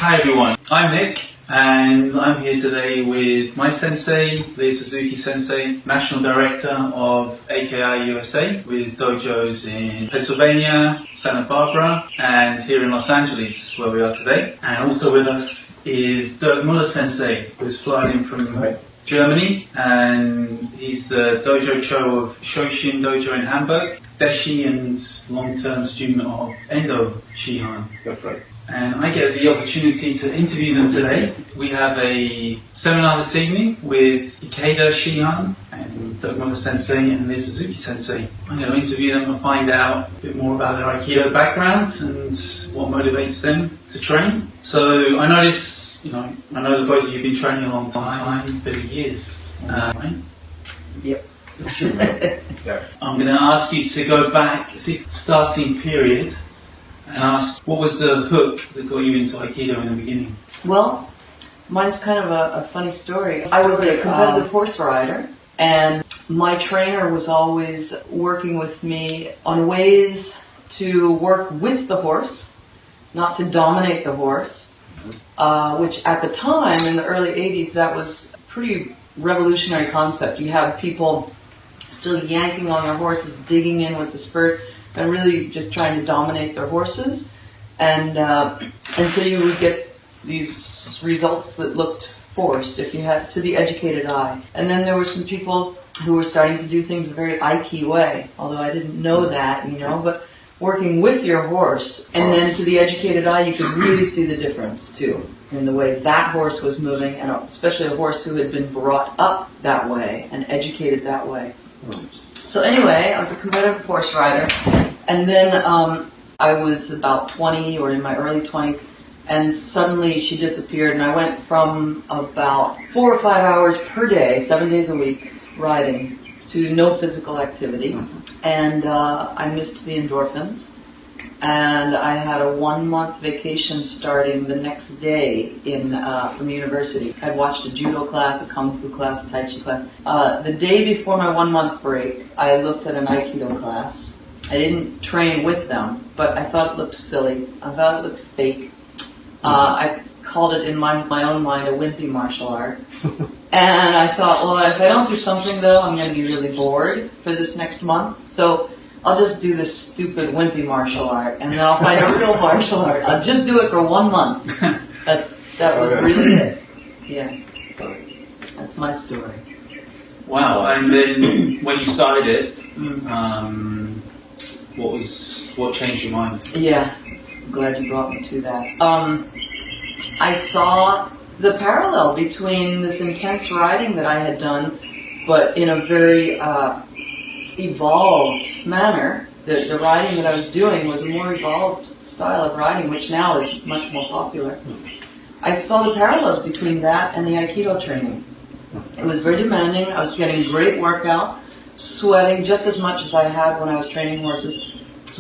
Hi everyone, I'm Nick and I'm here today with my sensei, Müller Suzuki sensei, National Director of AKI USA with dojos in Pennsylvania, Santa Barbara and here in Los Angeles where we are today. And also with us is Dirk Müller sensei, who's flying in from Germany, and he's the dojo cho of Shoshin Dojo in Hamburg, Deshi and long-term student of Endo Shihan. That's right. And I get the opportunity to interview them today. We have a seminar this evening with Ikeda Shihan and Dirk Müller sensei and Müller Suzuki sensei. I'm going to interview them and find out a bit more about their Aikido background and what motivates them to train. So I notice, I know that both of you have been training a long time, 30 years, right? Yep. Yeah. I'm going to ask you to go back to the starting period and ask, what was the hook that got you into Aikido in the beginning? Well, mine's kind of a funny story. I was a competitive horse rider, and my trainer was always working with me on ways to work with the horse, not to dominate the horse, which at the time, in the early 80s, that was a pretty revolutionary concept. You have people still yanking on their horses, digging in with the spurs, and really just trying to dominate their horses, and so you would get these results that looked forced if you had to the educated eye. And then there were some people who were starting to do things a very Aiki way, although I didn't know that, but working with your horse, and then to the educated eye you could really see the difference too in the way that horse was moving, and especially a horse who had been brought up that way and educated that way. So anyway, I was a competitive horse rider, and then I was about 20 or in my early 20s, and suddenly she disappeared, and I went from about 4 or 5 hours per day, 7 days a week, riding, to no physical activity, and I missed the endorphins, and I had a 1-month vacation starting the next day from university. I'd watched a judo class, a kung fu class, a tai chi class. The day before my 1-month break, I looked at an Aikido class. I didn't train with them, but I thought it looked silly. I thought it looked fake. I called it in my own mind a wimpy martial art. And I thought, well, if I don't do something though, I'm going to be really bored for this next month. So I'll just do this stupid wimpy martial art, and then I'll find a real martial art. I'll just do it for 1 month. That was really it. Yeah. That's my story. Wow, and then when you started it, what changed your mind? Yeah, I'm glad you brought me to that. I saw the parallel between this intense riding that I had done, but in a very evolved manner. The riding that I was doing was a more evolved style of riding, which now is much more popular. I saw the parallels between that and the Aikido training. It was very demanding. I was getting great workout, sweating just as much as I had when I was training horses,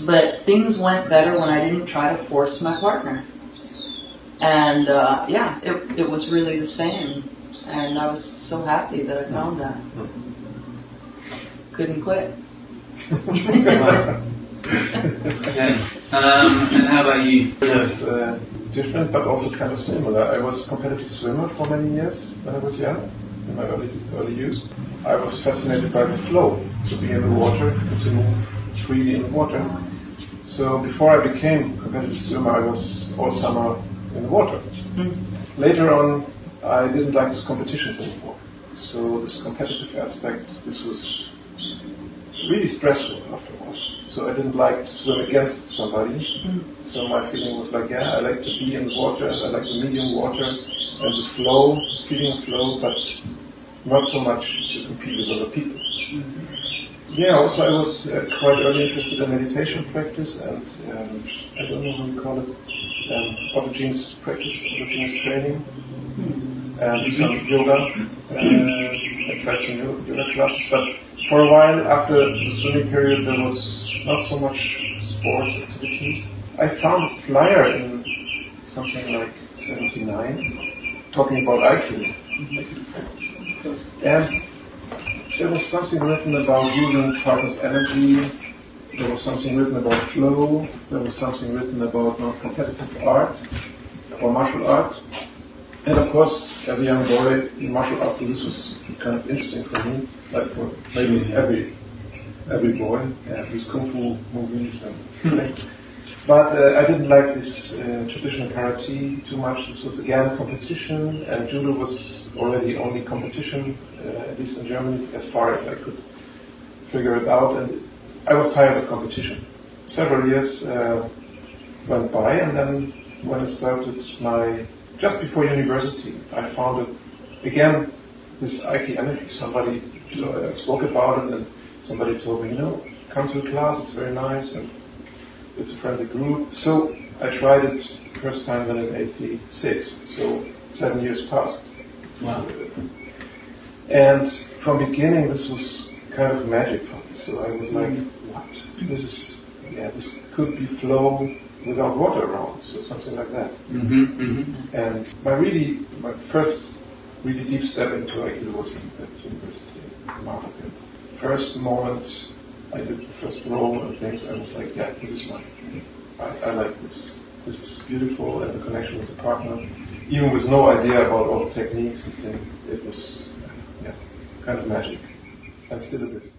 but things went better when I didn't try to force my partner. And it was really the same, and I was so happy that I found that. Couldn't quit. Okay. And how about you? It was different, but also kind of similar. I was a competitive swimmer for many years when I was young, in my early youth. I was fascinated by the flow, to be in the water, to move freely in the water. So before I became a competitive swimmer, I was all summer in the water. Later on, I didn't like these competitions anymore. So this competitive aspect, this was really stressful after a while. So I didn't like to swim against somebody. So my feeling was like, I like to be in the water, I like the medium water and the flow, feeling of flow, but not so much to compete with other people. Yeah, also I was quite early interested in meditation practice and I don't know how you call it, autogenes practice, autogenes training, and some yoga. I tried some yoga classes, but for a while after the swimming period there was not so much sports activities. I found a flyer in something like 79 talking about Aikido practice. And there was something written about using partner's energy, there was something written about flow, there was something written about non-competitive art. or martial art. And of course, as a young boy in martial arts, so this was kind of interesting for me, like for maybe every boy, these kung fu movies and things. But I didn't like this traditional karate too much. This was again competition, and judo was already only competition, at least in Germany, as far as I could figure it out. And I was tired of competition. Several years went by, and then when I started just before university, I found it again, this Aikido energy. Somebody spoke about it, and somebody told me, come to a class, it's very nice, and it's a friendly group. So I tried it first time then in '86, so 7 years passed. Wow. And from beginning, this was kind of magic for me. So I was like, what? This could be flow without water around, so something like that. Mm-hmm, mm-hmm. And my first really deep step into Aikido was at university in Marburg. First moment I did the first roll and things, I was like, yeah, this is mine. I like this. This is beautiful, and the connection with the partner, even with no idea about all the techniques and things, it was kind of magic, and still it is.